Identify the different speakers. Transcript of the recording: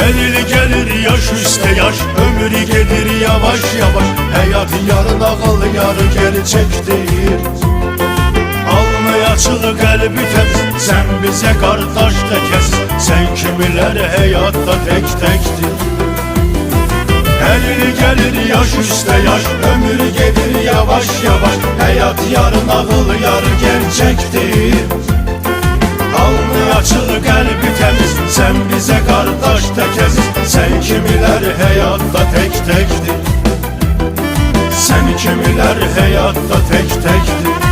Speaker 1: Elir gelir yaş üstte yaş, ömür gelir yavaş yavaş. Hayat yarı nağıl yarı gerçektir. Alnı açık kalbi temiz, sen bize kardeş de kes. Sen kimiler hayatta tek tektir. Elir gelir yaş üstte yaş, ömür gelir yavaş yavaş. Hayat yarı nağıl yarı gerçektir. Alnı açık kalbi temiz, sen bize kardeş de kes. Sen kimiler hayatta tek tektir. Sen kimiler hayatta tek tektir.